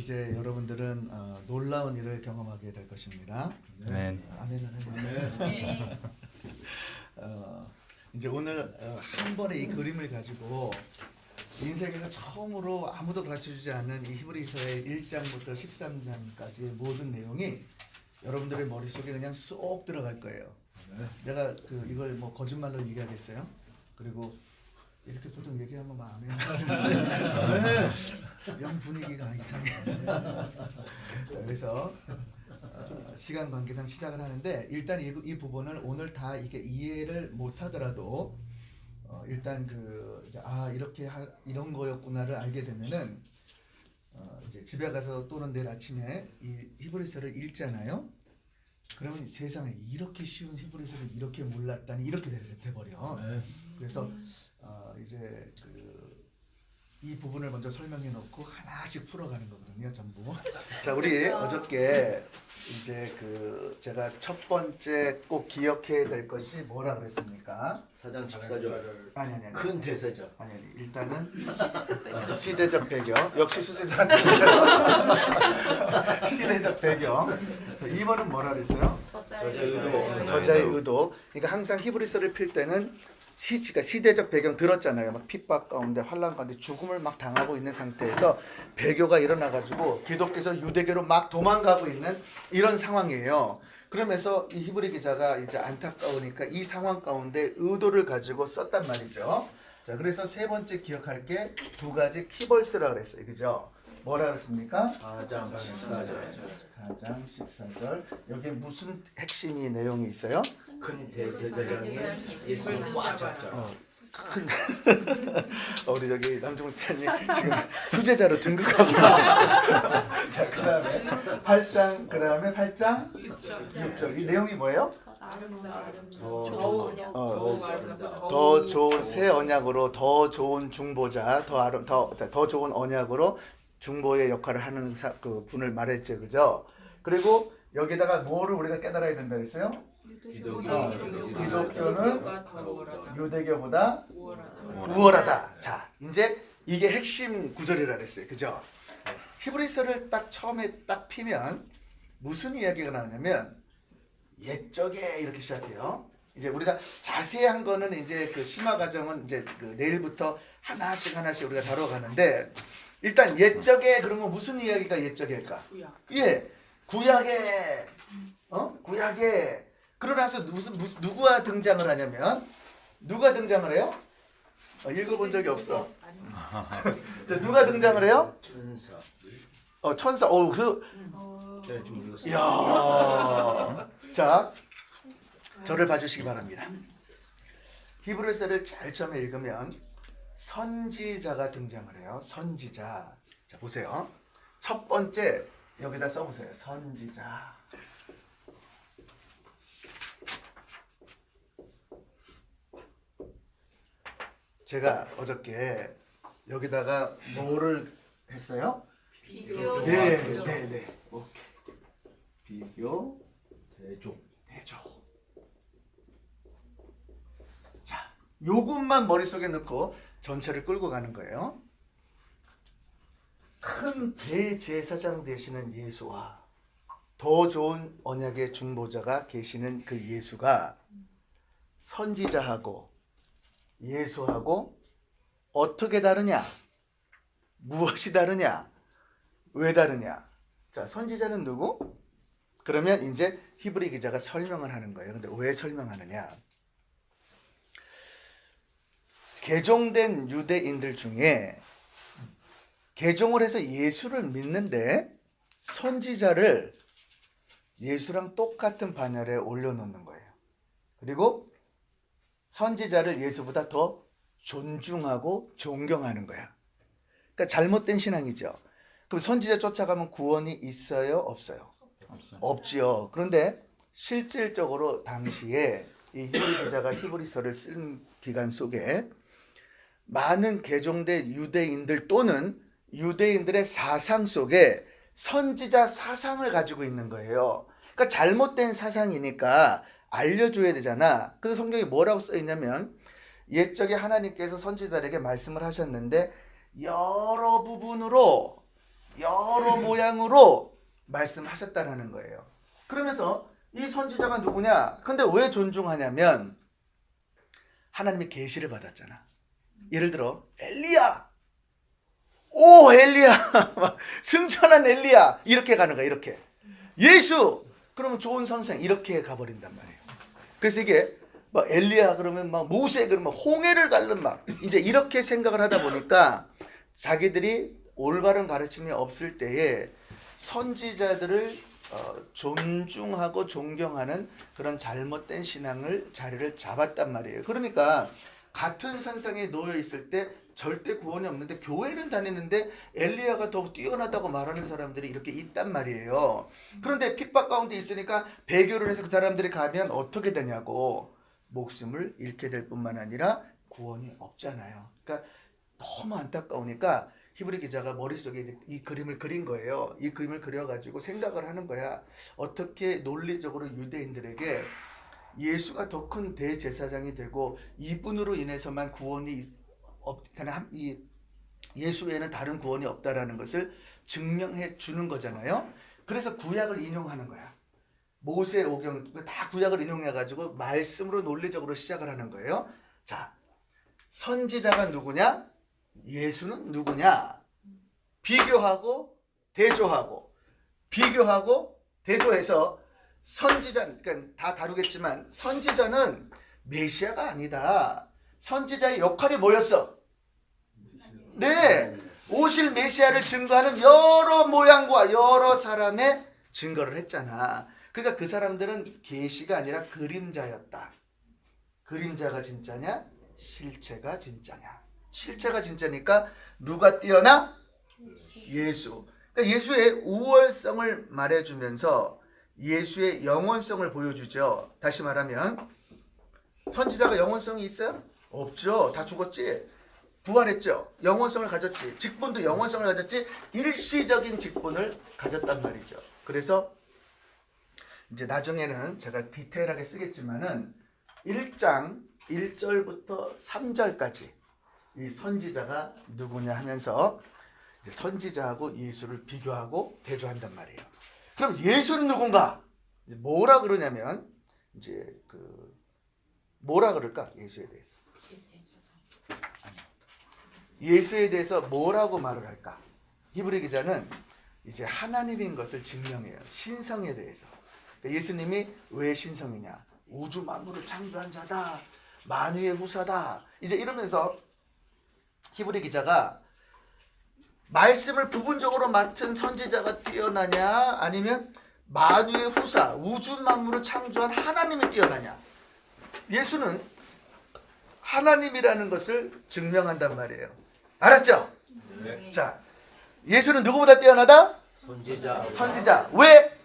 이제 여러분들은 놀라운 일을 경험하게 될 것입니다. 아멘. 아멘을 해요. 이제 오늘 한 번에 이 그림을 가지고 인생에서 처음으로 아무도 가르쳐주지 않는 이 히브리서의 1장부터 13장까지의 모든 내용이 여러분들의 머릿속에 그냥 쏙 들어갈 거예요. 내가 이걸 뭐 거짓말로 얘기하겠어요? 그리고 이렇게 보통 얘기하면 마음에 영 분위기가 이상해. 그래서 시간 관계상 시작을 하는데 일단 이 부분을 오늘 다 이게 이해를 못하더라도 일단 이제 이렇게 이런 거였구나를 알게 되면은 이제 집에 가서 또는 내일 아침에 이 히브리서를 읽잖아요. 그러면 세상에 이렇게 쉬운 히브리서를 이렇게 몰랐다니 이렇게 돼버려. 그래서 이제 이 부분을 먼저 설명해 놓고 하나씩 풀어가는 거거든요, 전부. 자, 우리 어저께 이제 제가 첫 번째 꼭 기억해야 될 것이 뭐라 그랬습니까? 4장 14절. 아니. 큰 대사죠. 아니. 일단은 시대적 배경. 역시 수제자한테 시대적 배경. 자, 2번은 뭐라 그랬어요? 저자의 의도. 그러니까 항상 히브리서를 필 때는 시대적 배경 들었잖아요. 막 핍박 가운데 환난 가운데 죽음을 막 당하고 있는 상태에서 배교가 일어나가지고 기독교에서 유대교로 막 도망가고 있는 이런 상황이에요. 그러면서 이 히브리 기자가 이제 안타까우니까 이 상황 가운데 의도를 가지고 썼단 말이죠. 자, 그래서 세 번째 기억할 게 두 가지 키벌스라 그랬어요. 그죠? 뭐라 그랬습니까? 4장 14절. 4장 14절. 여기에 무슨 핵심이 내용이 있어요? 큰 대제사장이 예수를 꽉 잡죠. 우리 저기 남종훈 사님 지금 수제자로 등극하고 계시죠. 자, 그다음에 8장 6절. 이 내용이 뭐예요? 더 좋은 새 언약으로 더 좋은 중보자, 더 좋은 언약으로 중보의 역할을 하는 분을 말했죠, 그죠? 그리고 여기다가 뭐를 우리가 깨달아야 된다 그랬어요? 기독교는 유대교보다 우월하다. 자, 이제 이게 핵심 구절이라 그랬어요, 그죠? 히브리서를 딱 처음에 딱 피면 무슨 이야기가 나오냐면 옛적에 이렇게 시작해요. 이제 우리가 자세한 거는 이제 심화 과정은 이제 내일부터 하나씩 우리가 다뤄가는데 일단 옛적에 그러면 무슨 이야기가 옛적일까? 예, 구약에 구약에 그러나서 누구가 등장을 하냐면 누가 등장을 해요? 읽어본 적이 없어. 누가 등장을 해요? 천사. 천사. 네, 좀 읽었어요. 이야. 자, 저를 봐주시기 바랍니다. 히브리서를 잘 처음에 읽으면 선지자가 등장을 해요. 선지자. 자, 보세요. 첫 번째 여기다 써보세요. 선지자. 제가 어저께 여기다가 뭐를 했어요? 비교. 네. 오케이. 비교, 대종. 자, 요것만 머릿속에 넣고 전체를 끌고 가는 거예요. 큰 대제사장 되시는 예수와 더 좋은 언약의 중보자가 계시는 그 예수가 선지자하고 예수하고 어떻게 다르냐? 무엇이 다르냐? 왜 다르냐? 자, 선지자는 누구? 그러면 이제 히브리 기자가 설명을 하는 거예요. 근데 왜 설명하느냐? 개종된 유대인들 중에 개종을 해서 예수를 믿는데 선지자를 예수랑 똑같은 반열에 올려놓는 거예요. 그리고 선지자를 예수보다 더 존중하고 존경하는 거야. 그러니까 잘못된 신앙이죠. 그럼 선지자 쫓아가면 구원이 있어요? 없어요? 없지요. 그런데 실질적으로 당시에 이 히브리 기자가 히브리서를 쓴 기간 속에 많은 개종된 유대인들 또는 유대인들의 사상 속에 선지자 사상을 가지고 있는 거예요. 그러니까 잘못된 사상이니까 알려줘야 되잖아. 그래서 성경에 뭐라고 써있냐면 옛적에 하나님께서 선지자들에게 말씀을 하셨는데 여러 부분으로 여러 모양으로 말씀하셨다는 거예요. 그러면서 이 선지자가 누구냐? 근데 왜 존중하냐면 하나님의 계시를 받았잖아. 예를 들어 엘리야, 오 엘리야, 승천한 엘리야 이렇게 가는 거야. 이렇게 예수 그러면 좋은 선생 이렇게 가버린단 말이에요. 그래서 이게 막 엘리야 그러면 막 모세 그러면 홍해를 갈른 막 이제 이렇게 생각을 하다 보니까 자기들이 올바른 가르침이 없을 때에 선지자들을 존중하고 존경하는 그런 잘못된 신앙을 자리를 잡았단 말이에요. 그러니까 같은 선상에 놓여 있을 때 절대 구원이 없는데 교회는 다니는데 엘리야가 더 뛰어나다고 말하는 사람들이 이렇게 있단 말이에요. 그런데 핍박 가운데 있으니까 배교를 해서 그 사람들이 가면 어떻게 되냐고 목숨을 잃게 될 뿐만 아니라 구원이 없잖아요. 그러니까 너무 안타까우니까 히브리 기자가 머릿속에 이제 이 그림을 그린 거예요. 이 그림을 그려가지고 생각을 하는 거야. 어떻게 논리적으로 유대인들에게 예수가 더 큰 대제사장이 되고 이분으로 인해서만 구원이 이 예수 외에는 다른 구원이 없다라는 것을 증명해 주는 거잖아요. 그래서 구약을 인용하는 거야. 모세 오경 다 구약을 인용해 가지고 말씀으로 논리적으로 시작을 하는 거예요. 자, 선지자가 누구냐? 예수는 누구냐? 비교하고 대조하고 비교하고 대조해서 선지자 그러니까 다 다루겠지만 선지자는 메시아가 아니다. 선지자의 역할이 뭐였어? 네, 오실 메시아를 증거하는 여러 모양과 여러 사람의 증거를 했잖아. 그러니까 그 사람들은 계시가 아니라 그림자였다. 그림자가 진짜냐? 실체가 진짜냐? 실체가 진짜니까 누가 뛰어나? 예수. 그러니까 예수의 우월성을 말해주면서 예수의 영원성을 보여주죠. 다시 말하면 선지자가 영원성이 있어요? 없죠. 다 죽었지. 부활했죠. 영원성을 가졌지. 직분도 영원성을 가졌지. 일시적인 직분을 가졌단 말이죠. 그래서 이제 나중에는 제가 디테일하게 쓰겠지만은 1장 1절부터 3절까지 이 선지자가 누구냐 하면서 이제 선지자하고 예수를 비교하고 대조한단 말이에요. 그럼 예수는 누군가? 이제 뭐라 그러냐면 이제 뭐라 그럴까? 예수에 대해서. 예수에 대해서 뭐라고 말을 할까? 히브리 기자는 이제 하나님인 것을 증명해요. 신성에 대해서. 그러니까 예수님이 왜 신성이냐? 우주 만물을 창조한 자다. 만유의 후사다. 이제 이러면서 히브리 기자가 말씀을 부분적으로 맡은 선지자가 뛰어나냐 아니면 만유의 후사 우주 만물을 창조한 하나님이 뛰어나냐. 예수는 하나님이라는 것을 증명한단 말이에요. 알았죠? 네. 자, 예수는 누구보다 뛰어나다? 선지자. 왜?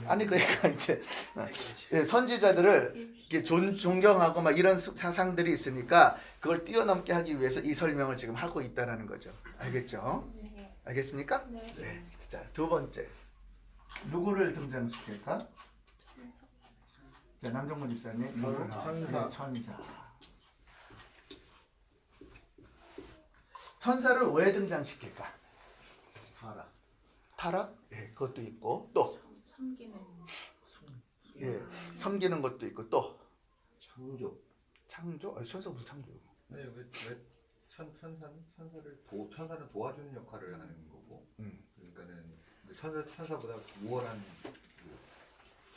아니 그러니까 이제 선지자들을 이렇게 존경하고 막 이런 사상들이 있으니까 그걸 뛰어넘게 하기 위해서 이 설명을 지금 하고 있다라는 거죠. 알겠죠? 알겠습니까? 네. 자, 두 번째 누구를 등장시킬까? 자, 남정문 집사님. 천사. 천사. 천사를 왜 등장시킬까? 타락? 예, 그것도 있고 또 섬기는 것도 있고 또 창조? 아니, 천사 무슨 창조? 아니 왜 천사는 도와주는 역할을 하는 거고 그러니까는 천사보다 우월한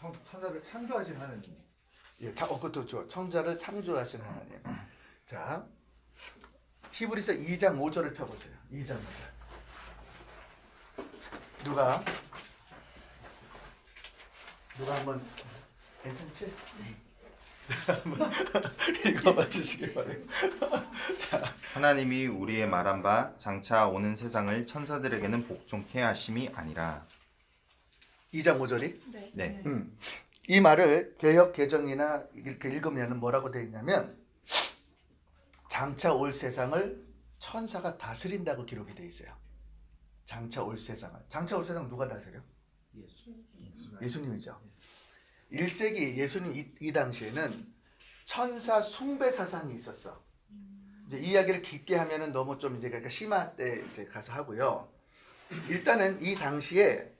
천사를 창조하신 하나님. 예, 그것도 좋아. 천사를 창조하신 하나님. 자, 히브리서 2장 5절을 펴보세요. 2장 5절. 누가 한번 괜찮지? 한번 읽어봐 주시기 바래요. 하나님이 우리의 말한 바 장차 오는 세상을 천사들에게는 복종케 하심이 아니라. 2장 5절이? 네. 이 말을 개역 개정이나 이렇게 읽으면 뭐라고 되어 있냐면 장차 올 세상을 천사가 다스린다고 기록이 되어 있어요. 장차 올 세상을. 장차 올 세상 누가 다스려? 예수님이죠. 1세기 예수님 이 당시에는 천사 숭배 사상이 있었어. 이제 이야기를 깊게 하면은 너무 좀 이제 그러니까 심화 때 이제 가서 하고요. 일단은 이 당시에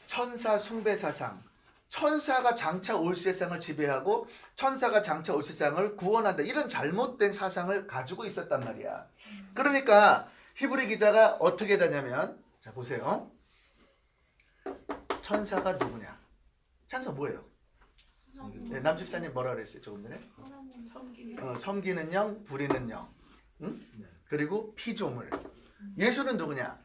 천사 숭배 사상, 천사가 장차 올 세상을 지배하고 천사가 장차 올 세상을 구원한다, 이런 잘못된 사상을 가지고 있었단 말이야. 그러니까 히브리 기자가 어떻게 되냐면, 자 보세요. 천사가 누구냐? 천사 뭐예요? 네, 남집사님 뭐라 그랬어요 조금 전에? 섬기는 영, 부리는 영, 응? 그리고 피조물. 예수는 누구냐?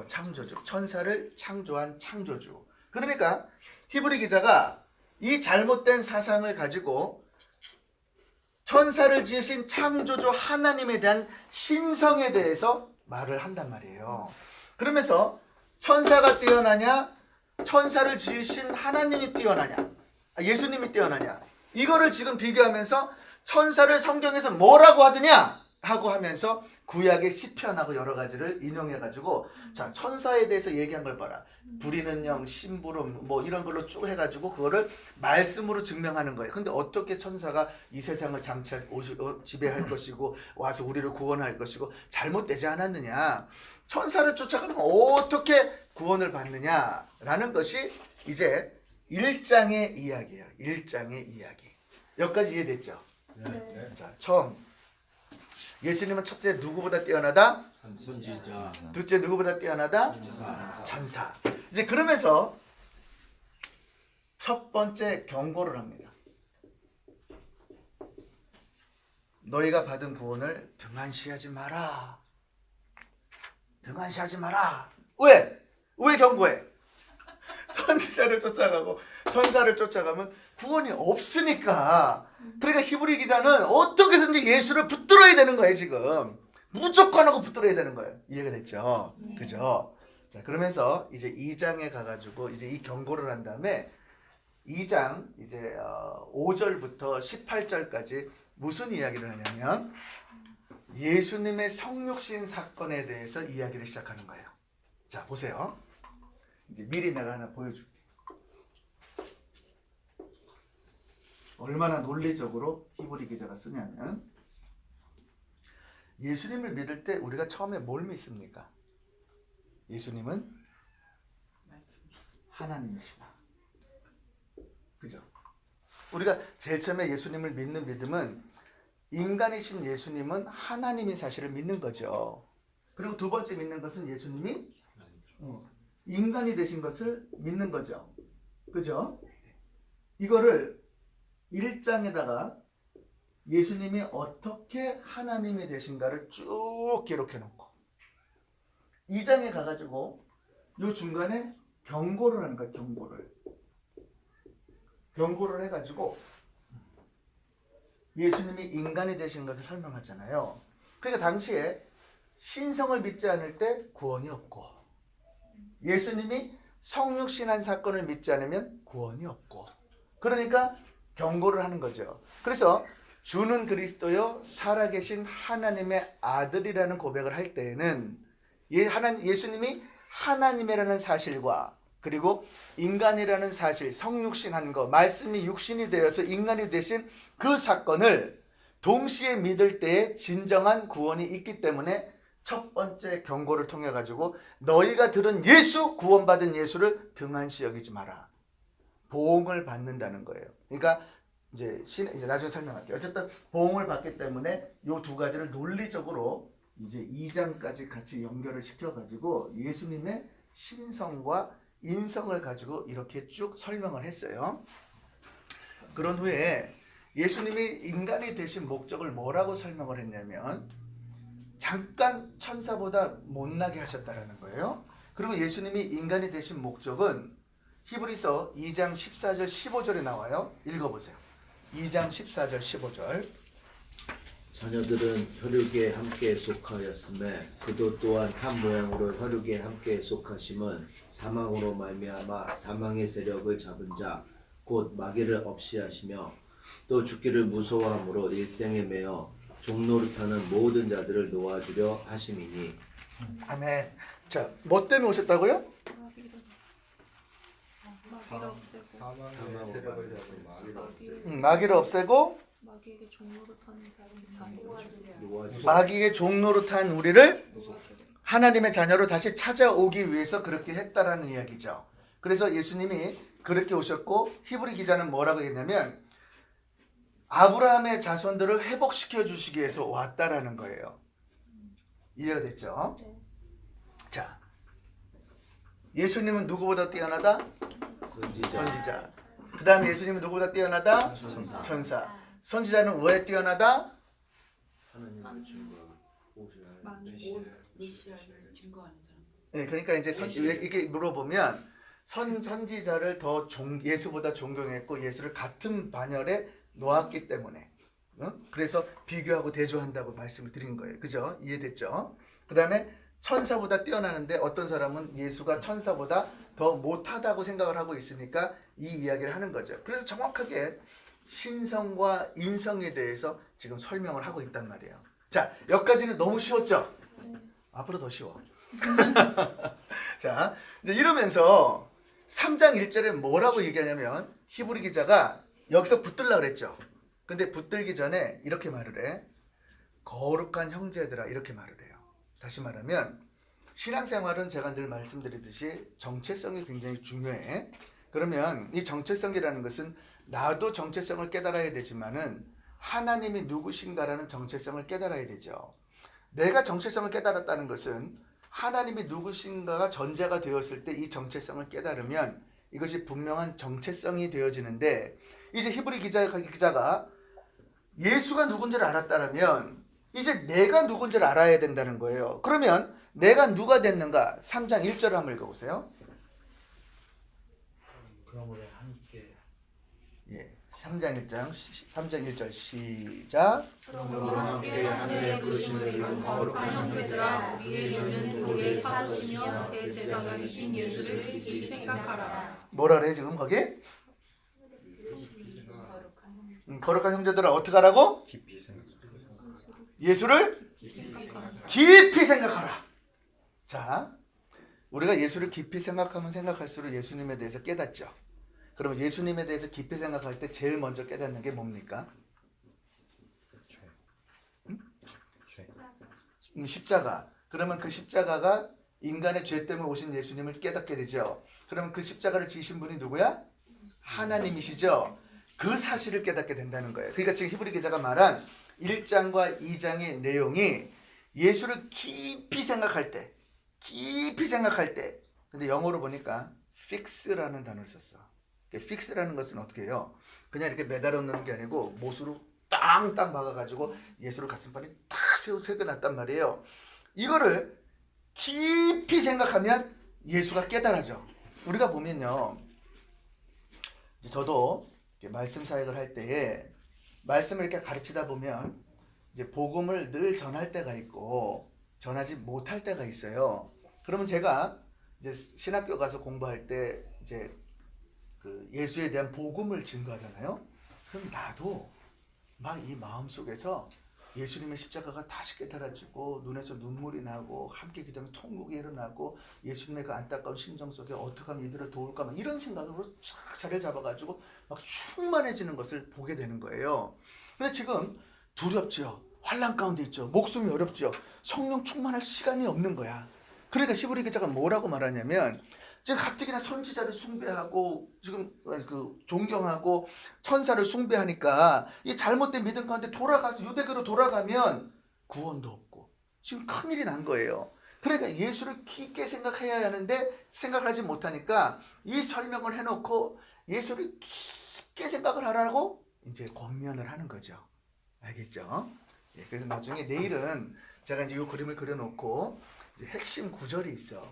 창조주. 천사를 창조한 창조주. 그러니까 히브리 기자가 이 잘못된 사상을 가지고 천사를 지으신 창조주 하나님에 대한 신성에 대해서 말을 한단 말이에요. 그러면서 천사가 뛰어나냐, 천사를 지으신 하나님이 뛰어나냐, 예수님이 뛰어나냐, 이거를 지금 비교하면서 천사를 성경에서 뭐라고 하더냐 하고 하면서 구약의 시편하고 여러 가지를 인용해가지고, 자 천사에 대해서 얘기한 걸 봐라. 부리는 영, 심부름 뭐 이런 걸로 쭉 해가지고 그거를 말씀으로 증명하는 거예요. 근데 어떻게 천사가 이 세상을 장차 지배할 것이고 와서 우리를 구원할 것이고 잘못되지 않았느냐, 천사를 쫓아가면 어떻게 구원을 받느냐라는 것이 이제 1장의 이야기예요. 1장의 이야기. 여기까지 이해됐죠? 네. 자, 처음 예수님은 첫째 누구보다 뛰어나다? 선지자. 둘째 누구보다 뛰어나다? 천사. 이제 그러면서 첫 번째 경고를 합니다. 너희가 받은 구원을 등한시하지 마라. 등한시하지 마라. 왜? 왜 경고해? 선지자를 쫓아가고 천사를 쫓아가면 구원이 없으니까. 그러니까 히브리 기자는 어떻게 해서든지 예수를 붙들어야 되는 거예요. 지금 무조건 하고 붙들어야 되는 거예요. 이해가 됐죠? 그죠? 자, 그러면서 이제 2장에 가가지고 이제 이 경고를 한 다음에 2장 이제 5절부터 18절까지 무슨 이야기를 하냐면 예수님의 성육신 사건에 대해서 이야기를 시작하는 거예요. 자, 보세요. 이제 미리 내가 하나 보여줄게. 얼마나 논리적으로 히브리 기자가 쓰냐면, 예수님을 믿을 때 우리가 처음에 뭘 믿습니까? 예수님은 하나님이시다. 그죠? 우리가 제일 처음에 예수님을 믿는 믿음은 인간이신 예수님은 하나님인 사실을 믿는 거죠. 그리고 두 번째 믿는 것은 예수님이 인간이 되신 것을 믿는 거죠. 그죠? 이거를 1장에다가 예수님이 어떻게 하나님이 되신가를 쭉 기록해 놓고 2장에 가가지고 요 중간에 경고를 하는 거야. 경고를 해가지고 예수님이 인간이 되신 것을 설명하잖아요. 그러니까 당시에 신성을 믿지 않을 때 구원이 없고, 예수님이 성육신한 사건을 믿지 않으면 구원이 없고, 그러니까 경고를 하는 거죠. 그래서 주는 그리스도요 살아계신 하나님의 아들이라는 고백을 할 때에는 예수님이 하나님이라는 사실과 그리고 인간이라는 사실, 성육신한 거, 말씀이 육신이 되어서 인간이 되신 그 사건을 동시에 믿을 때에 진정한 구원이 있기 때문에 첫 번째 경고를 통해 가지고 너희가 들은 예수, 구원받은 예수를 등한시 여기지 마라. 보응을 받는다는 거예요. 그러니까 이제 나중에 설명할게요. 어쨌든 보응을 받기 때문에 이 두 가지를 논리적으로 이제 2장까지 같이 연결을 시켜가지고 예수님의 신성과 인성을 가지고 이렇게 쭉 설명을 했어요. 그런 후에 예수님이 인간이 되신 목적을 뭐라고 설명을 했냐면 잠깐 천사보다 못나게 하셨다라는 거예요. 그리고 예수님이 인간이 되신 목적은 히브리서 2장 14절 15절에 나와요. 읽어보세요. 2장 14절 15절. 자녀들은 혈육에 함께 속하였음에 그도 또한 한 모양으로 혈육에 함께 속하심은 사망으로 말미암아 사망의 세력을 잡은 자 곧 마귀를 없이 하시며 또 죽기를 무서워함으로 일생에 매어 종노릇하는 모든 자들을 놓아주려 하심이니. 아멘. 자, 뭐 때문에 오셨다고요? 사망의 세력을 잡은 마귀를 없애고 마귀를 없애고 마귀에게 종로로 타는 자를 놓아주라. 마귀의 종로로 탄 우리를 하나님의 자녀로 다시 찾아오기 위해서 그렇게 했다라는 이야기죠. 그래서 예수님이 그렇게 오셨고 히브리 기자는 뭐라고 했냐면 아브라함의 자손들을 회복시켜 주시기 위해서 왔다라는 거예요. 이해가 됐죠? 네. 자, 예수님은 누구보다 뛰어나다? 선지자. 선지자. 그 다음에 예수님은 누구보다 뛰어나다? 천사. 선지자는 왜 뛰어나다? 하나님의 증거. 네, 그러니까 이제 이렇게 물어보면 선지자를 더 예수보다 존경했고 예수를 같은 반열에 놓았기 때문에 그래서 비교하고 대조한다고 말씀을 드린 거예요. 그죠? 이해됐죠? 그 다음에 천사보다 뛰어나는데 어떤 사람은 예수가 천사보다 더 못하다고 생각을 하고 있으니까 이 이야기를 하는 거죠. 그래서 정확하게 신성과 인성에 대해서 지금 설명을 하고 있단 말이에요. 자, 여기까지는 너무 쉬웠죠? 앞으로 더 쉬워. 자, 이제 이러면서 3장 1절에 뭐라고 얘기하냐면 히브리 기자가 여기서 붙들라 그랬죠. 근데 붙들기 전에 이렇게 말을 해. 거룩한 형제들아 이렇게 말을 해요. 다시 말하면 신앙생활은 제가 늘 말씀드리듯이 정체성이 굉장히 중요해. 그러면 이 정체성이라는 것은 나도 정체성을 깨달아야 되지만은 하나님이 누구신가라는 정체성을 깨달아야 되죠. 내가 정체성을 깨달았다는 것은 하나님이 누구신가가 전제가 되었을 때 이 정체성을 깨달으면 이것이 분명한 정체성이 되어지는데 이제 히브리 기자가 예수가 누군지를 알았다면 이제 내가 누군지를 알아야 된다는 거예요. 그러면 내가 누가 됐는가? 3장 1절을 한번 읽어보세요. 그러므로 함께 3장 1절 시작. 그러므로 함께 하늘의 부르심을 입은 거룩한 형제들아 우리에게는 우리의 사주시며 대제사장이신 예수를 깊이 생각하라. 뭐라 그래 지금 거기? 거룩한 형제들아 어떻게 하라고? 깊이 생각. 예수를 생각하라. 깊이 생각하라. 자, 우리가 예수를 깊이 생각하면 생각할수록 예수님에 대해서 깨닫죠. 그러면 예수님에 대해서 깊이 생각할 때 제일 먼저 깨닫는 게 뭡니까? 십자가. 그러면 그 십자가가 인간의 죄 때문에 오신 예수님을 깨닫게 되죠. 그러면 그 십자가를 지신 분이 누구야? 하나님이시죠. 그 사실을 깨닫게 된다는 거예요. 그러니까 지금 히브리 기자가 말한 1장과 2장의 내용이 예수를 깊이 생각할 때 근데 영어로 보니까 fix라는 단어를 썼어. fix라는 것은 어떻게 해요? 그냥 이렇게 매달아 놓는 게 아니고 못으로 땅땅 박아가지고 예수를 가슴판에 탁 새겨놨단 말이에요. 이거를 깊이 생각하면 예수가 깨달아져. 우리가 보면요, 이제 저도 말씀 사역을 할 때에 말씀을 이렇게 가르치다 보면 이제 복음을 늘 전할 때가 있고 전하지 못할 때가 있어요. 그러면 제가 이제 신학교 가서 공부할 때 이제 그 예수에 대한 복음을 증거하잖아요. 그럼 나도 막 이 마음 속에서 예수님의 십자가가 다시 깨달아지고 눈에서 눈물이 나고 함께 기도하면 통곡이 일어나고 예수님의 그 안타까운 심정 속에 어떻게 하면 이들을 도울까 막 이런 생각으로 쫙 자리를 잡아가지고 막 충만해지는 것을 보게 되는 거예요. 근데 지금 두렵죠. 환난 가운데 있죠. 목숨이 어렵죠. 성령 충만할 시간이 없는 거야. 그러니까 히브리 기자가 뭐라고 말하냐면 지금 가뜩이나 선지자를 숭배하고 지금 그 존경하고 천사를 숭배하니까 이 잘못된 믿음 가운데 돌아가서 유대교로 돌아가면 구원도 없고 지금 큰일이 난 거예요. 그러니까 예수를 깊게 생각해야 하는데 생각하지 못하니까 이 설명을 해놓고 예수를 깊게 생각을 하라고 이제 권면을 하는 거죠. 알겠죠? 예, 그래서 나중에 내일은 제가 이제 이 그림을 그려놓고 이제 핵심 구절이 있어.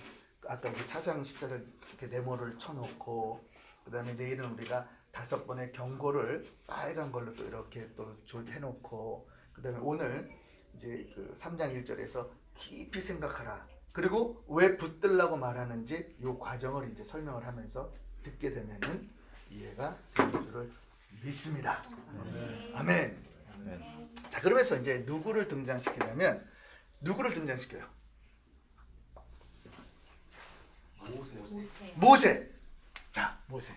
아까 이제 4장 10절을 이렇게 네모를 쳐놓고 그 다음에 내일은 우리가 5번의 경고를 빨간 걸로 또 이렇게 또 해놓고 그 다음에 오늘 이제 그 3장 1절에서 깊이 생각하라. 그리고 왜 붙들라고 말하는지 이 과정을 이제 설명을 하면서 듣게 되면은 이해가 되는 줄을 믿습니다. 아멘. 아멘. 자, 그러면서 이제 누구를 등장시키냐면 누구를 등장시켜요? 모세. 자, 모세.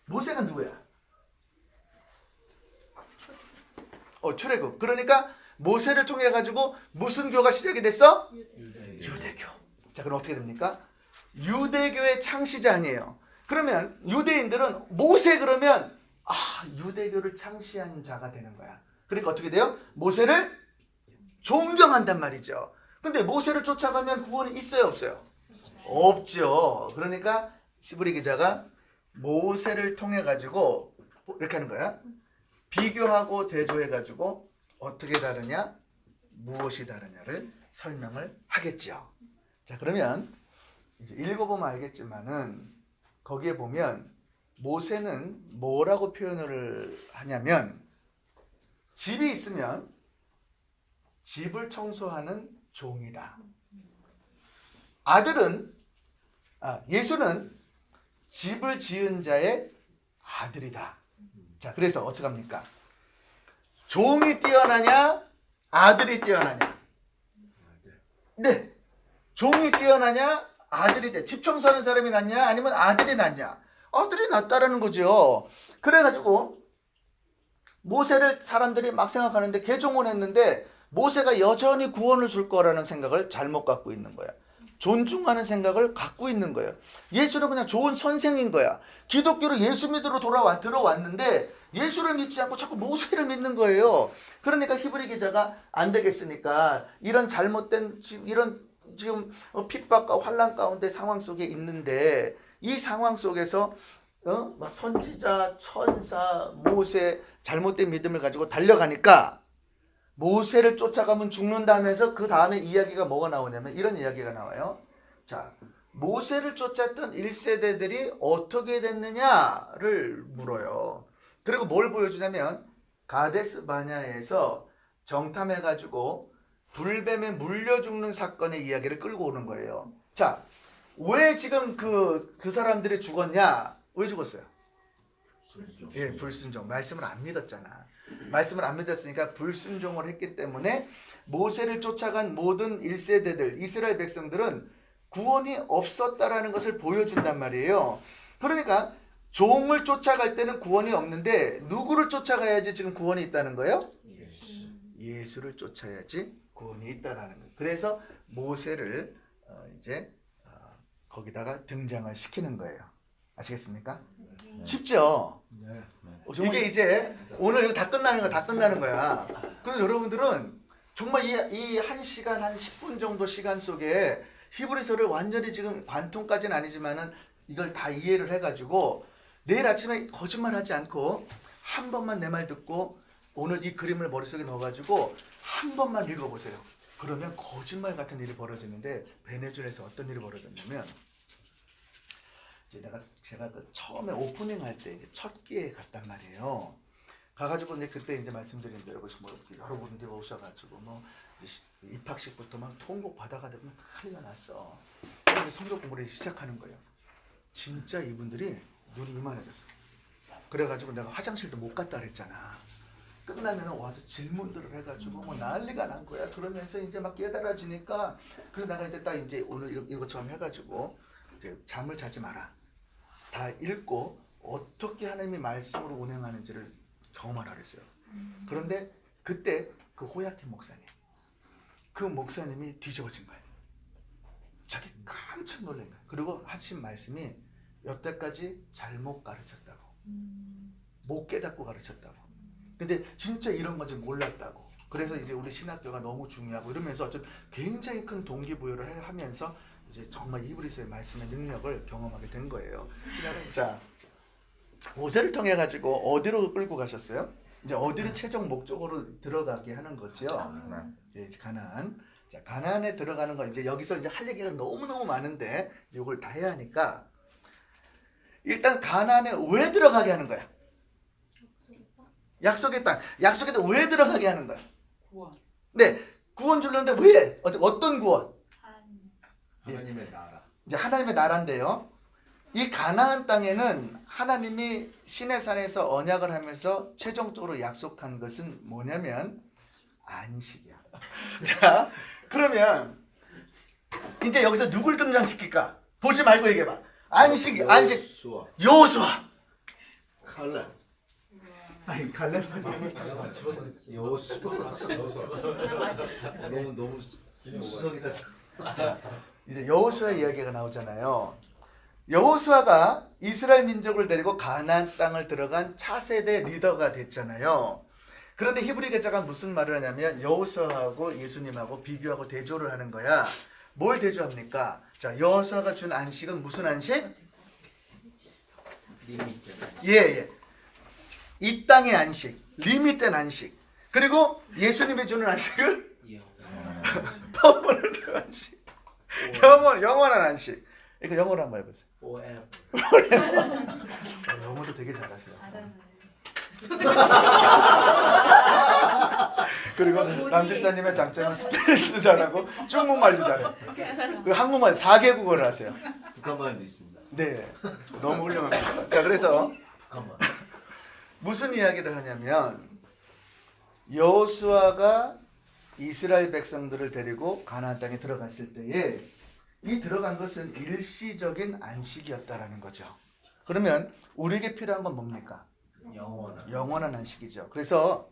모세가 누구야? 출애굽. 그러니까 모세를 통해 가지고 무슨 교가 시작이 됐어? 유대교. 자, 그럼 어떻게 됩니까? 유대교의 창시자 아니에요. 그러면 유대인들은 모세 그러면 유대교를 창시한 자가 되는 거야. 그러니까 어떻게 돼요? 모세를 존경한단 말이죠. 근데 모세를 쫓아가면 구원이 있어요, 없어요? 없죠. 그러니까 시브리 기자가 모세를 통해 가지고 이렇게 하는 거야. 비교하고 대조해 가지고 어떻게 다르냐, 무엇이 다르냐를 설명을 하겠죠. 자, 그러면 이제 읽어보면 알겠지만은 거기에 보면 모세는 뭐라고 표현을 하냐면 집이 있으면 집을 청소하는 종이다. 예수는 집을 지은 자의 아들이다. 자, 그래서 어떻게 합니까? 종이 뛰어나냐, 아들이 뛰어나냐? 네, 종이 뛰어나냐, 아들이 뛰어나냐? 집 청소하는 사람이 낫냐, 아니면 아들이 낫냐? 아들이 낫다라는 거죠. 그래가지고 모세를 사람들이 막 생각하는데 개종원했는데 모세가 여전히 구원을 줄 거라는 생각을 잘못 갖고 있는 거야. 존중하는 생각을 갖고 있는 거예요. 예수는 그냥 좋은 선생인 거야. 기독교로 예수 믿으러 들어왔는데 예수를 믿지 않고 자꾸 모세를 믿는 거예요. 그러니까 히브리 기자가 안 되겠으니까 이런 잘못된 지금 핍박과 환난 가운데 상황 속에 있는데 이 상황 속에서 막 선지자, 천사, 모세 잘못된 믿음을 가지고 달려가니까 모세를 쫓아가면 죽는다면서 그 다음에 이야기가 뭐가 나오냐면 이런 이야기가 나와요. 자, 모세를 쫓았던 1세대들이 어떻게 됐느냐를 물어요. 그리고 뭘 보여주냐면 가데스 바냐에서 정탐해가지고 불뱀에 물려 죽는 사건의 이야기를 끌고 오는 거예요. 자, 왜 지금 그 사람들이 죽었냐? 왜 죽었어요? 예, 불순종. 말씀을 안 믿었잖아. 말씀을 안 믿었으니까 불순종을 했기 때문에 모세를 쫓아간 모든 1세대들, 이스라엘 백성들은 구원이 없었다라는 것을 보여준단 말이에요. 그러니까 종을 쫓아갈 때는 구원이 없는데 누구를 쫓아가야지 지금 구원이 있다는 거예요? 예수를 쫓아야지 구원이 있다라는 거예요. 그래서 모세를 거기다가 등장을 시키는 거예요. 아시겠습니까? 쉽죠? 네. 이게 이제 오늘 이거 다 끝나는 거야. 그래서 여러분들은 정말 이 1시간, 한 10분 정도 시간 속에 히브리서를 완전히 지금 관통까지는 아니지만은 이걸 다 이해를 해가지고 내일 아침에 거짓말하지 않고 한 번만 내 말 듣고 오늘 이 그림을 머릿속에 넣어가지고 한 번만 읽어보세요. 그러면 거짓말 같은 일이 벌어지는데 베네수엘에서 어떤 일이 벌어졌냐면 제가 처음에 오프닝 할 때 이제 첫 기회에 갔단 말이에요. 가가지고 이제 그때 이제 말씀드린 대로 여러분들이 오셔가지고 입학식부터 막 통곡 받아가지고 난리가 났어. 그래서 성경 공부를 시작하는 거예요. 진짜 이분들이 눈이 이만해졌어. 그래가지고 내가 화장실도 못 갔다 그랬잖아. 끝나면 와서 질문들을 해가지고 난리가 난 거야. 그러면서 이제 막 깨달아지니까 그래서 내가 이제 딱 이제 오늘 이것처럼 해가지고 이제 잠을 자지 마라. 다 읽고 어떻게 하나님이 말씀으로 운행하는지를 경험하라 그랬어요. 그런데 그때 그 호야티 목사님이 뒤집어진 거예요. 자기 깜짝 놀란 거예요. 그리고 하신 말씀이 여태까지 잘못 가르쳤다고, 못 깨닫고 가르쳤다고. 근데 진짜 이런 건지 몰랐다고. 그래서 이제 우리 신학교가 너무 중요하고 이러면서 좀 굉장히 큰 동기부여를 하면서 이제 정말 히브리서의 말씀의 능력을 경험하게 된 거예요. 자, 모세를 통해 가지고 어디로 끌고 가셨어요? 이제 어디로 최종 목적으로 들어가게 하는 거죠. 이제 가나안. 자, 가나안에 들어가는 거 이제 여기서 이제 할 얘기가 너무 많은데 이걸 다 해야 하니까 일단 가나안에 왜 들어가게 하는 거야? 약속의 땅. 약속의 땅 왜 들어가게 하는 거야? 구원. 네, 구원 주려는데 왜? 어떤 구원? 하나님의 나라. 이제 하나님의 나라인데요. 이 가나안 땅에는 하나님이 시내산에서 언약을 하면서 최종적으로 약속한 것은 뭐냐면 안식이야. 자, 그러면 이제 여기서 누굴 등장시킬까? 보지 말고 얘기해봐. 안식. 여호수아. 칼날. 아니 갈렙 여호수아. 너무 수석이라서. 이제 여호수아 이야기가 나오잖아요. 여호수아가 이스라엘 민족을 데리고 가나안 땅을 들어간 차세대 리더가 됐잖아요. 그런데 히브리 기자가 무슨 말을 하냐면 여호수아하고 예수님하고 비교하고 대조를 하는 거야. 뭘 대조합니까? 자, 여호수아가 준 안식은 무슨 안식? 예. 이 땅의 안식, 리밋된 안식. 그리고 예수님이 주는 안식을 퍼머넌트 안식. 영원한 안식. 이거 영어로 한번 해보세요. 영어도 되게 잘하세요. 그리고 남집사님의 장점은 스페인어도 잘하고 중국말도 잘해요. 그리고 한국말 4개국어를 하세요. 북한말도 있습니다. 네, 너무 훌륭합니다. 자, 그래서 북한말. 무슨 이야기를 하냐면 여호수아가 이스라엘 백성들을 데리고 가나안 땅에 들어갔을 때에 이 들어간 것은 일시적인 안식이었다라는 거죠. 그러면 우리에게 필요한 건 뭡니까? 영원한 안식이죠. 그래서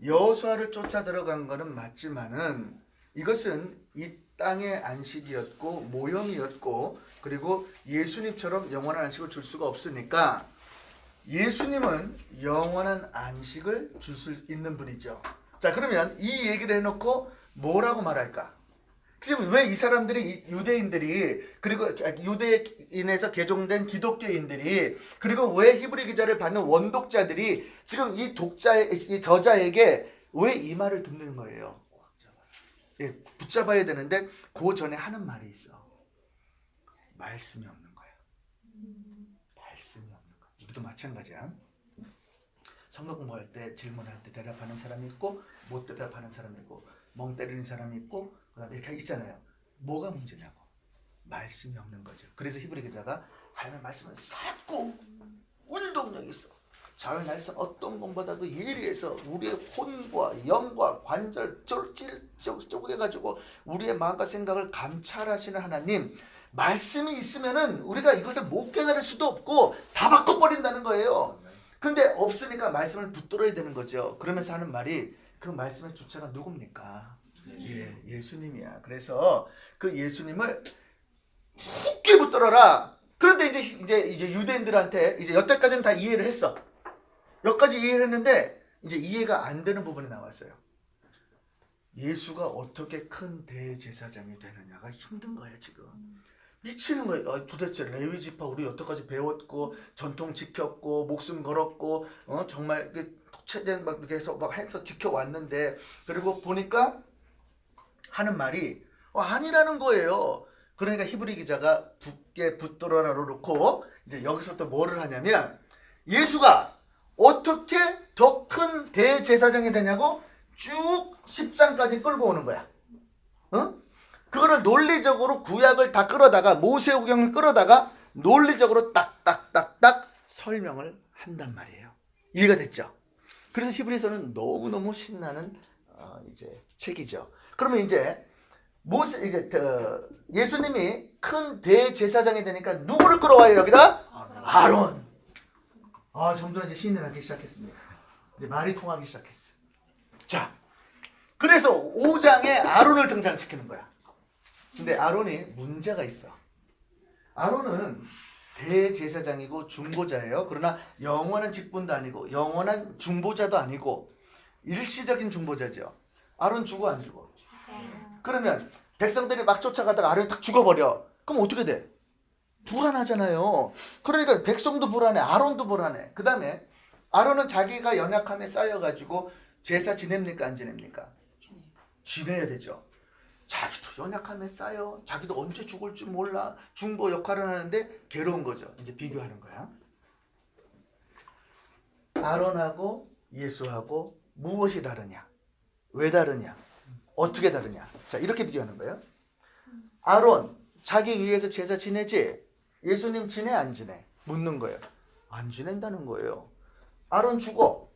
여호수아를 쫓아 들어간 것은 맞지만은 이것은 이 땅의 안식이었고 모형이었고 그리고 예수님처럼 영원한 안식을 줄 수가 없으니까 예수님은 영원한 안식을 줄 수 있는 분이죠. 자, 그러면 이 얘기를 해놓고 뭐라고 말할까? 지금 왜 이 사람들이 유대인들이 그리고 유대인에서 개종된 기독교인들이 그리고 왜 히브리 기자를 받는 원독자들이 지금 이 저자에게 왜 이 말을 듣는 거예요? 예, 붙잡아야 되는데 그 전에 하는 말이 있어. 말씀이 없는 거야. 말씀이 없는 거야. 우리도 마찬가지야. 성경 공부할 때 질문할 때 대답하는 사람이 있고 못 대답하는 사람이 있고 멍 때리는 사람이 있고 그다음에 이렇게 있잖아요. 뭐가 문제냐고. 말씀이 없는 거죠. 그래서 히브리 기자가 하나님의 말씀은 살고 운동력이 있어. 자유 날선 어떤 것보다도 예리해서 우리의 혼과 영과 관절 쪼개가지고 우리의 마음과 생각을 감찰하시는 하나님 말씀이 있으면은 우리가 이것을 못 깨달을 수도 없고 다 바꿔버린다는 거예요. 근데 없으니까 말씀을 붙들어야 되는 거죠. 그러면서 하는 말이 그 말씀의 주체가 누굽니까? 예수님이야. 그래서 그 예수님을 굳게 붙들어라. 그런데 이제 유대인들한테 이제 여태까지는 다 이해를 했어. 여기까지 이해를 했는데 이제 이해가 안 되는 부분이 나왔어요. 예수가 어떻게 큰 대제사장이 되느냐가 힘든 거예요 지금. 미치는 거예요. 도대체 레위 지파 우리 여태까지 배웠고 전통 지켰고 목숨 걸었고 정말 최대한 막 이렇게 해서 막 해서 지켜왔는데 그리고 보니까 하는 말이 아니라는 거예요. 그러니까 히브리 기자가 굳게 붙들어라 놓고 이제 여기서부터 뭐를 하냐면 예수가 어떻게 더 큰 대제사장이 되냐고 쭉 10장까지 끌고 오는 거야. 그거를 논리적으로 구약을 다 끌어다가 모세오경을 끌어다가 논리적으로 딱딱딱딱 설명을 한단 말이에요. 이해가 됐죠? 그래서 히브리서는 너무너무 신나는 이제 책이죠. 그러면 이제 예수님이 큰 대제사장이 되니까 누구를 끌어와요 여기다? 아론. 점점 이제 신이 나기 시작했습니다. 이제 말이 통하기 시작했어요. 자, 그래서 5장에 아론을 등장시키는 거야. 근데 아론이 문제가 있어. 아론은 대제사장이고 중보자예요. 그러나 영원한 직분도 아니고 영원한 중보자도 아니고 일시적인 중보자죠. 아론 죽어 안 죽어? 그러면 백성들이 막 쫓아가다가 아론이 딱 죽어버려. 그럼 어떻게 돼? 불안하잖아요. 그러니까 백성도 불안해. 아론도 불안해. 그 다음에 아론은 자기가 연약함에 쌓여가지고 제사 지냅니까 안 지냅니까? 지내야 되죠. 자기도 연약함에 쌓여. 자기도 언제 죽을지 몰라. 중보 역할을 하는데 괴로운 거죠. 이제 비교하는 거야. 아론하고 예수하고 무엇이 다르냐? 왜 다르냐? 어떻게 다르냐? 자, 이렇게 비교하는 거예요. 아론 자기 위에서 제사 지내지? 예수님 지내 안 지내? 묻는 거예요. 안 지낸다는 거예요. 아론 죽어.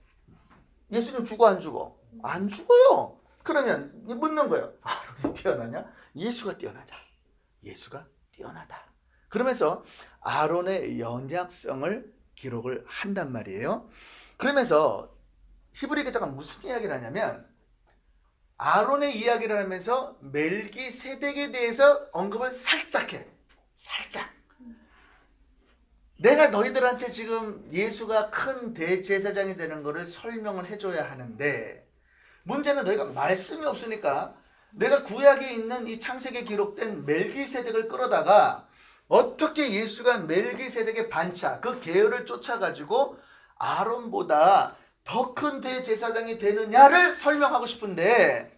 예수님 죽어 안 죽어? 안 죽어요. 그러면 묻는 거예요. 아론이 뛰어나냐? 예수가 뛰어나냐? 예수가 뛰어나다. 그러면서 아론의 연약성을 기록을 한단 말이에요. 그러면서 히브리 기자가 무슨 이야기를 하냐면 아론의 이야기를 하면서 멜기세덱에 대해서 언급을 살짝 해. 살짝. 내가 너희들한테 지금 예수가 큰 대제사장이 되는 것을 설명을 해줘야 하는데 문제는 너희가 말씀이 없으니까 내가 구약에 있는 이 창세기에 기록된 멜기세덱을 끌어다가 어떻게 예수가 멜기세덱의 반차 그 계열을 쫓아가지고 아론보다 더 큰 대제사장이 되느냐를 설명하고 싶은데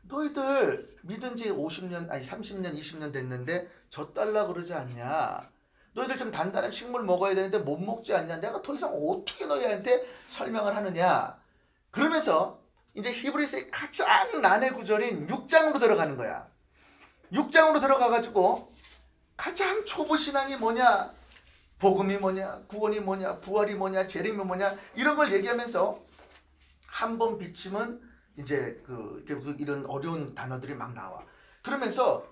너희들 믿은 지 50년 아니 30년 20년 됐는데 젖달라 그러지 않냐. 너희들 좀 단단한 식물 먹어야 되는데 못 먹지 않냐. 내가 더 이상 어떻게 너희한테 설명을 하느냐. 그러면서 이제 히브리서의 가장 난해 구절인 6장으로 들어가는 거야. 6장으로 들어가가지고 가장 초보 신앙이 뭐냐, 복음이 뭐냐, 구원이 뭐냐, 부활이 뭐냐, 재림이 뭐냐 이런 걸 얘기하면서 한 번 비치면 이제 이런 어려운 단어들이 막 나와. 그러면서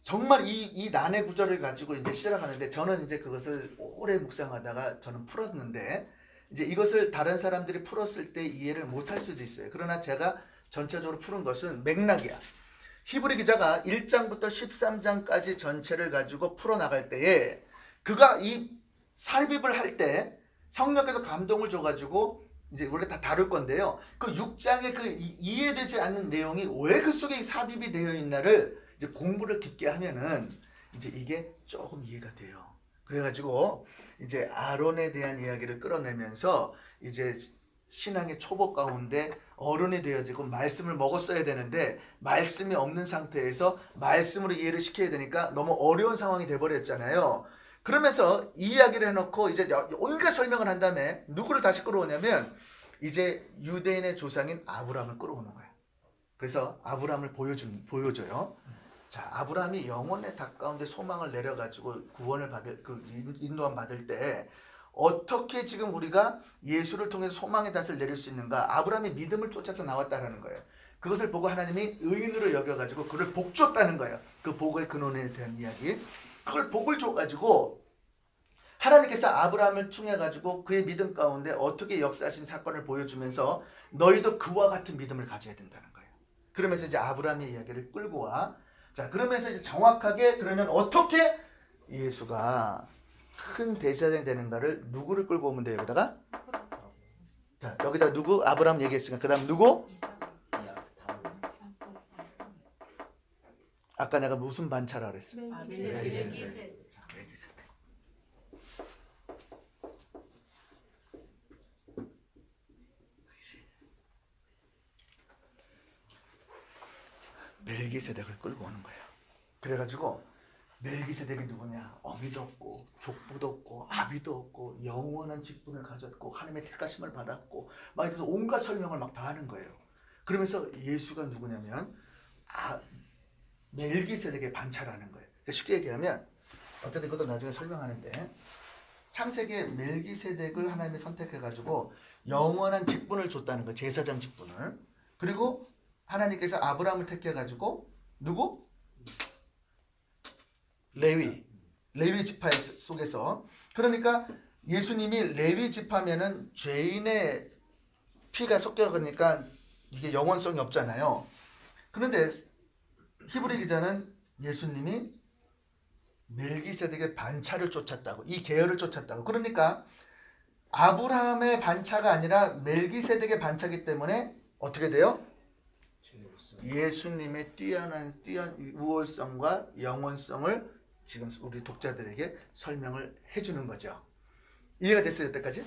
정말 이 난해 구절을 가지고 이제 시작하는데 저는 이제 그것을 오래 묵상하다가 저는 풀었는데 이제 이것을 다른 사람들이 풀었을 때 이해를 못할 수도 있어요. 그러나 제가 전체적으로 푸는 것은 맥락이야. 히브리 기자가 1장부터 13장까지 전체를 가지고 풀어나갈 때에 그가 이 삽입을 할 때 성령께서 감동을 줘가지고 이제 우리가 다 다룰 건데요. 그 6장의 그 이해되지 않는 내용이 왜 그 속에 삽입이 되어 있나를 이제 공부를 깊게 하면은 이제 이게 조금 이해가 돼요. 그래가지고 이제 아론에 대한 이야기를 끌어내면서 이제 신앙의 초보 가운데 어른이 되어지고 말씀을 먹었어야 되는데 말씀이 없는 상태에서 말씀으로 이해를 시켜야 되니까 너무 어려운 상황이 돼버렸잖아요. 그러면서 이 이야기를 해놓고 이제 온갖 설명을 한 다음에 누구를 다시 끌어오냐면 이제 유대인의 조상인 아브라함을 끌어오는 거예요. 그래서 아브라함을 보여줘요. 자, 아브라함이 영혼의 닭 가운데 소망을 내려가지고 구원을 받을 인도함 받을 때 어떻게 지금 우리가 예수를 통해서 소망의 닷을 내릴 수 있는가? 아브라함이 믿음을 쫓아서 나왔다라는 거예요. 그것을 보고 하나님이 의인으로 여겨가지고 그를 복 줬다는 거예요. 그 복의 근원에 대한 이야기. 그걸 복을 줘가지고 하나님께서 아브라함을 통해가지고 그의 믿음 가운데 어떻게 역사하신 사건을 보여주면서 너희도 그와 같은 믿음을 가져야 된다는 거예요. 그러면서 이제 아브라함의 이야기를 끌고 와. 자, 그러면서 이제 정확하게 그러면 어떻게 예수가 큰 대제사장이 되는가를 누구를 끌고 오면 돼요? 여기다가 자, 여기다 누구? 아브라함 얘기했으니까 그 다음 누구? 아까 내가 무슨 반차라 그랬어? 멜기세덱. 멜기세덱을 끌고 오는 거예요. 그래가지고 멜기세덱이 누구냐? 어미도 없고 족보도 없고 아비도 없고 영원한 직분을 가졌고 하나님의 택하심을 받았고 막 이래서 온갖 설명을 막 다 하는 거예요. 그러면서 예수가 누구냐면 멜기세덱의 반차라는 거예요. 쉽게 얘기하면 어쨌든 이것도 나중에 설명하는데 창세기에 멜기세덱을 하나님이 선택해가지고 영원한 직분을 줬다는 거예요. 제사장 직분을. 그리고 하나님께서 아브라함을 택해가지고 누구? 레위 지파 속에서. 그러니까 예수님이 레위 지파면은 죄인의 피가 섞여가니까 이게 영원성이 없잖아요. 그런데 히브리 기자는 예수님이 멜기세덱의 반차를 쫓았다고, 이 계열을 쫓았다고. 그러니까 아브라함의 반차가 아니라 멜기세덱의 반차이기 때문에 어떻게 돼요? 예수님의 뛰어난 우월성과 영원성을 지금 우리 독자들에게 설명을 해주는 거죠. 이해가 됐어요? 여태까지?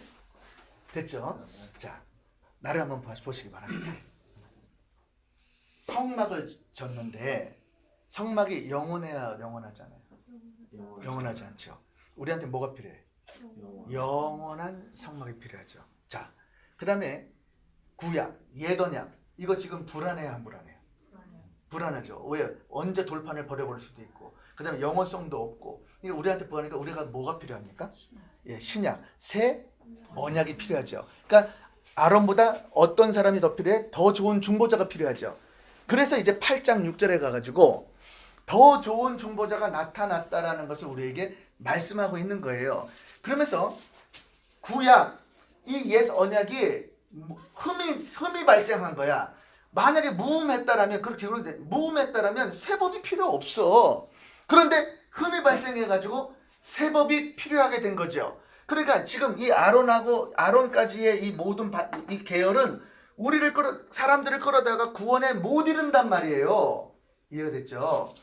됐죠? 자, 나를 한번 보시기 바랍니다. 성막을 졌는데 성막이 영원해야 영원하잖아요. 영원하지 않죠. 우리한테 뭐가 필요해? 영원한 성막이 필요하죠. 자, 그 다음에 구약, 옛언약 이거 지금 불안해야 안 불안해요? 불안하죠. 왜? 언제 돌판을 버려버릴 수도 있고 그 다음에 영원성도 없고 우리한테 보니까 우리가 뭐가 필요합니까? 예, 신약, 새 언약이 필요하죠. 그러니까 아론보다 어떤 사람이 더 필요해? 더 좋은 중보자가 필요하죠. 그래서 이제 8장 6절에 가가지고 더 좋은 중보자가 나타났다라는 것을 우리에게 말씀하고 있는 거예요. 그러면서 구약 이 옛 언약이 흠이 발생한 거야. 만약에 무음했다라면 그렇게 무음했다라면 새 법이 필요 없어. 그런데 흠이 발생해가지고 새 법이 필요하게 된 거죠. 그러니까 지금 이 아론까지의 이 모든 이 계열은 사람들을 끌어다가 구원에 못 이른단 말이에요. 이해가 됐죠?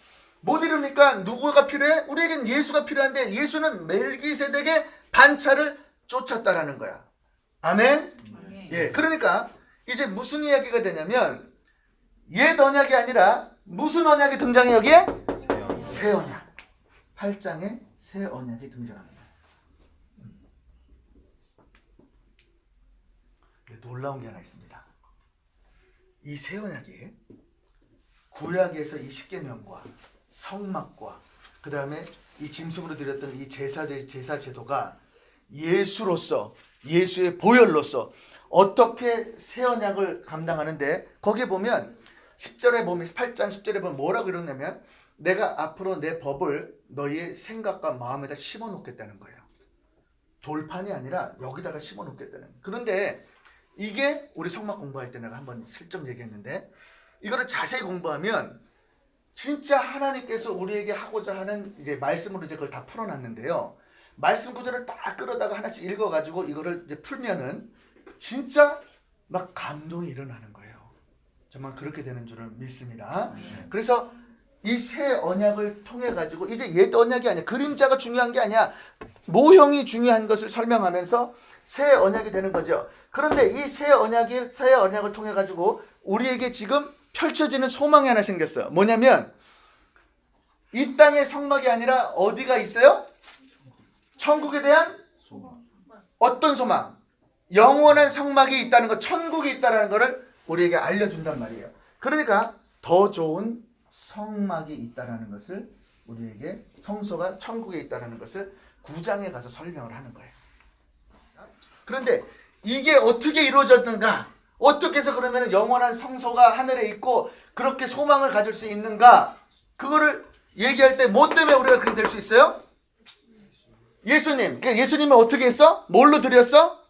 못 이루니까 누구가 필요해? 우리에겐 예수가 필요한데 예수는 멜기세덱의 반차를 쫓았다라는 거야. 아멘? 예, 그러니까 이제 무슨 이야기가 되냐면 옛 언약이 아니라 무슨 언약이 등장해 여기에? 새 언약. 8장에 새 언약이 등장합니다. 놀라운 게 하나 있습니다. 이 새 언약이 구약에서 이 십계명과 성막과 그 다음에 이 짐승으로 드렸던 이 제사 제도가 예수로서 예수의 보혈로서 어떻게 새 언약을 감당하는데 거기에 보면 10절에 보면 8장 10절에 보면 뭐라고 이러냐면 내가 앞으로 내 법을 너희의 생각과 마음에다 심어 놓겠다는 거예요. 돌판이 아니라 여기다가 심어 놓겠다는 거예요. 그런데 이게 우리 성막 공부할 때 내가 한번 슬쩍 얘기했는데 이거를 자세히 공부하면 진짜 하나님께서 우리에게 하고자 하는 이제 말씀으로 이제 그걸 다 풀어놨는데요. 말씀 구절을 딱 끌어다가 하나씩 읽어가지고 이거를 이제 풀면은 진짜 막 감동이 일어나는 거예요. 정말 그렇게 되는 줄을 믿습니다. 그래서 이 새 언약을 통해 가지고 이제 옛 언약이 아니야. 그림자가 중요한 게 아니야. 모형이 중요한 것을 설명하면서 새 언약이 되는 거죠. 그런데 이 새 언약을 통해 가지고 우리에게 지금 펼쳐지는 소망이 하나 생겼어요. 뭐냐면 이 땅의 성막이 아니라 어디가 있어요? 천국에 대한 어떤 소망? 영원한 성막이 있다는 것, 천국이 있다는 것을 우리에게 알려준단 말이에요. 그러니까 더 좋은 성막이 있다는 것을 우리에게 성소가 천국에 있다는 것을 9장에 가서 설명을 하는 거예요. 그런데 이게 어떻게 이루어졌는가? 어떻게 해서 그러면 영원한 성소가 하늘에 있고 그렇게 소망을 가질 수 있는가? 그거를 얘기할 때 뭐 때문에 우리가 그렇게 될 수 있어요? 예수님. 그러니까 예수님은 어떻게 했어? 뭘로 드렸어?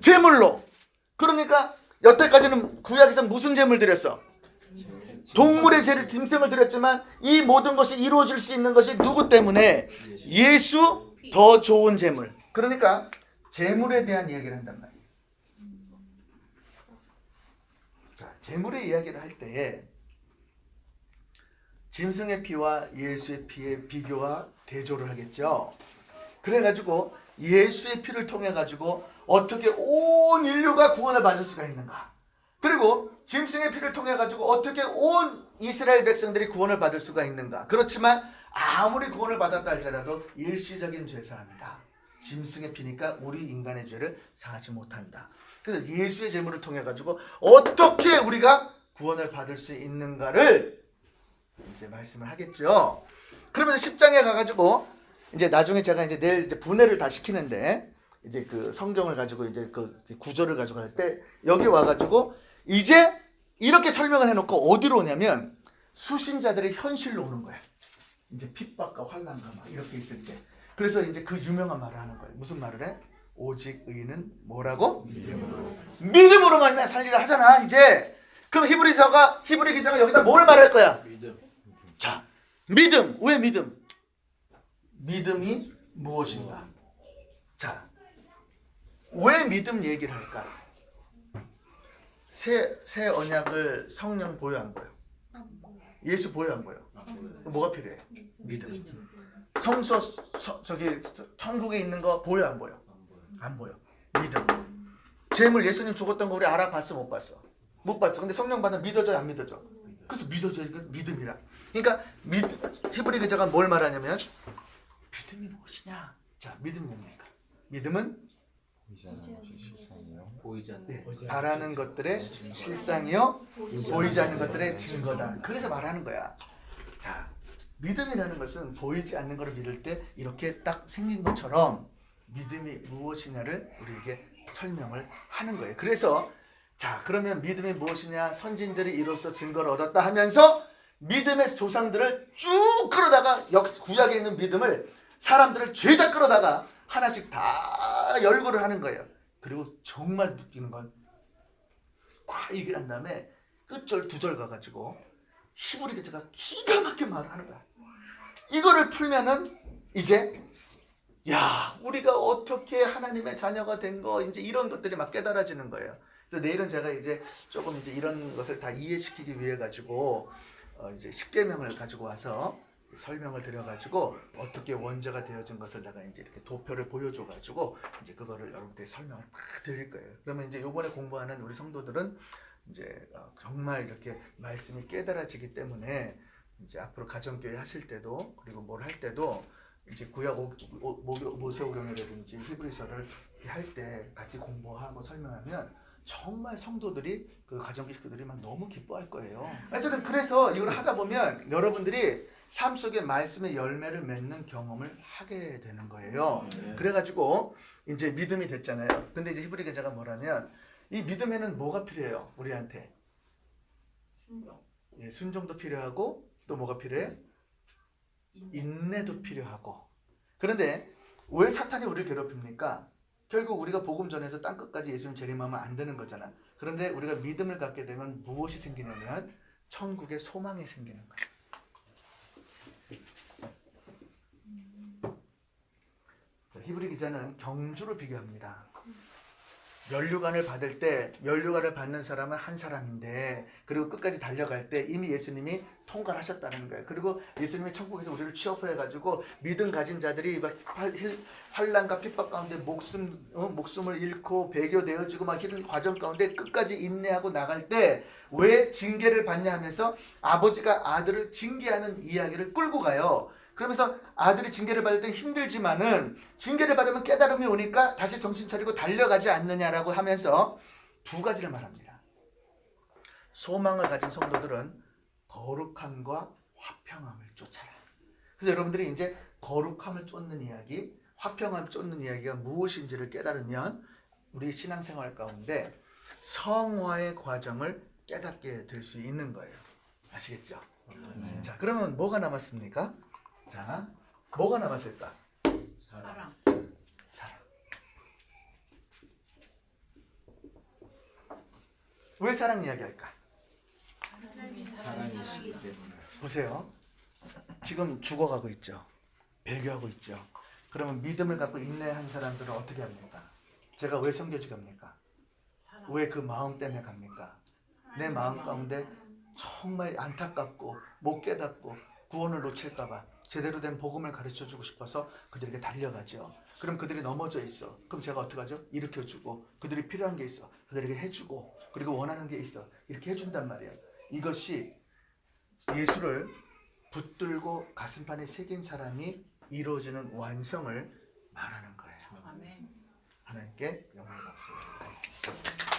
제물로. 그러니까 여태까지는 구약에서 무슨 제물 드렸어? 동물의 짐승을 드렸지만 이 모든 것이 이루어질 수 있는 것이 누구 때문에? 예수 더 좋은 제물. 그러니까 제물에 대한 이야기를 한단 말이에요. 자, 제물의 이야기를 할 때에 짐승의 피와 예수의 피의 비교와 대조를 하겠죠. 그래가지고 예수의 피를 통해 가지고 어떻게 온 인류가 구원을 받을 수가 있는가? 그리고 짐승의 피를 통해 가지고 어떻게 온 이스라엘 백성들이 구원을 받을 수가 있는가? 그렇지만 아무리 구원을 받았다 할지라도 일시적인 죄사함이다. 짐승의 피니까 우리 인간의 죄를 사하지 못한다. 그래서 예수의 제물을 통해 가지고 어떻게 우리가 구원을 받을 수 있는가를 이제 말씀을 하겠죠. 그러면서 10장에 가가지고 이제 나중에 제가 이제 내일 이제 분해를 다 시키는데 이제 그 성경을 가지고 이제 그 구절을 가지고 할 때 여기 와가지고 이제 이렇게 설명을 해놓고 어디로 오냐면 수신자들의 현실로 오는 거야. 이제 핍박과 환난과 막 이렇게 있을 때. 그래서 이제 그 유명한 말을 하는 거예요. 무슨 말을 해? 오직 의인은 뭐라고? 믿음으로 말미암아 살리라 하잖아. 이제 그럼 히브리 기자가 여기다 뭘 말할 거야? 자, 믿음. 왜 믿음? 믿음이 무엇인가? 자, 왜 믿음 얘기를 할까? 새 언약을 성령 보유한 거예요. 예수 보유한 거예요. 뭐가 필요해? 믿음. 성소 저기 천국에 있는 거 보여 안 보여? 안 보여. 믿음. 제물 예수님 죽었던 거 우리 알아봤어 못 봤어? 못 봤어. 근데 성령 받으면 믿어져 안 믿어져? 그래서 믿어져. 이거 믿음이라. 그러니까 히브리 기자가 뭘 말하냐면 믿음이 무엇이냐? 자, 믿음이 뭡니까? 믿음은 보이지 않는 네, 바라는 것들의 실상이요 보이지 않는 것들의 증거다. 그래서 말하는 거야. 자, 믿음이라는 것은 보이지 않는 것을 믿을 때 이렇게 딱 생긴 것처럼 믿음이 무엇이냐를 우리에게 설명을 하는 거예요. 그래서 자, 그러면 믿음이 무엇이냐? 선진들이 이로써 증거를 얻었다 하면서 믿음의 조상들을 쭉 끌어다가 구약에 있는 믿음을 사람들을 죄다 끌어다가 하나씩 다 열거를 하는 거예요. 그리고 정말 느끼는 건 딱 얘기를 한 다음에 끝절 두 절 가가지고 히브리 기자가 기가 막히게 말을 하는 거야. 이거를 풀면은 이제 야 우리가 어떻게 하나님의 자녀가 된 거 이제 이런 것들이 막 깨달아지는 거예요. 그래서 내일은 제가 이제 조금 이제 이런 것을 다 이해시키기 위해 가지고 이제 십계명을 가지고 와서 설명을 드려가지고 어떻게 원죄가 되어진 것을 내가 이제 이렇게 도표를 보여줘가지고 이제 그거를 여러분들이 설명을 다 드릴 거예요. 그러면 이제 요번에 공부하는 우리 성도들은 이제 정말 이렇게 말씀이 깨달아지기 때문에 이제 앞으로 가정교회 하실 때도 그리고 뭘 할 때도 이제 구약 모세오경이라든지 히브리서를 할 때 같이 공부하고 설명하면 정말 성도들이 그 가정교회 식구들이 막 너무 기뻐할 거예요. 어쨌든 그래서 이걸 하다 보면 여러분들이 삶 속에 말씀의 열매를 맺는 경험을 하게 되는 거예요. 그래가지고 이제 믿음이 됐잖아요. 근데 이제 히브리 기자가 뭐라면 이 믿음에는 뭐가 필요해요? 우리한테 순종. 예, 순종도 필요하고 또 뭐가 필요해? 인내도 필요하고. 그런데 왜 사탄이 우리를 괴롭힙니까? 결국 우리가 복음 전해서 땅끝까지 예수님 재림하면 안 되는 거잖아. 그런데 우리가 믿음을 갖게 되면 무엇이 생기냐면 천국의 소망이 생기는 거야. 히브리 기자는 경주를 비교합니다. 면류관을 받을 때 면류관을 받는 사람은 한 사람인데 그리고 끝까지 달려갈 때 이미 예수님이 통과를 하셨다는 거예요. 그리고 예수님이 천국에서 우리를 취업해가지고 믿음 가진 자들이 환난과 핍박 가운데 목숨을 잃고 배교되어지고 막 이런 과정 가운데 끝까지 인내하고 나갈 때 왜 징계를 받냐 하면서 아버지가 아들을 징계하는 이야기를 끌고 가요. 그러면서 아들이 징계를 받을 땐 힘들지만은 징계를 받으면 깨달음이 오니까 다시 정신 차리고 달려가지 않느냐라고 하면서 두 가지를 말합니다. 소망을 가진 성도들은 거룩함과 화평함을 쫓아라. 그래서 여러분들이 이제 거룩함을 쫓는 이야기, 화평함을 쫓는 이야기가 무엇인지를 깨달으면 우리 신앙생활 가운데 성화의 과정을 깨닫게 될 수 있는 거예요. 아시겠죠? 자, 그러면 뭐가 남았습니까? 자, 뭐가 남았을까? 사랑. 사랑. 왜 사랑 이야기할까? 사랑이 있기 때문에. 보세요. 지금 죽어가고 있죠. 배교하고 있죠. 그러면 믿음을 갖고 인내한 사람들은 어떻게 합니까? 제가 왜 성교지 갑니까? 왜 그 마음 때문에 갑니까? 내 마음 가운데 정말 안타깝고 못 깨닫고 구원을 놓칠까봐 제대로 된 복음을 가르쳐주고 싶어서 그들에게 달려가죠. 그럼 그들이 넘어져 있어. 그럼 제가 어떻게 하죠? 일으켜주고 그들이 필요한 게 있어. 그들에게 해주고 그리고 원하는 게 있어. 이렇게 해준단 말이에요. 이것이 예수를 붙들고 가슴판에 새긴 사람이 이루어지는 완성을 말하는 거예요. 아멘. 하나님께 영광을 받습니다.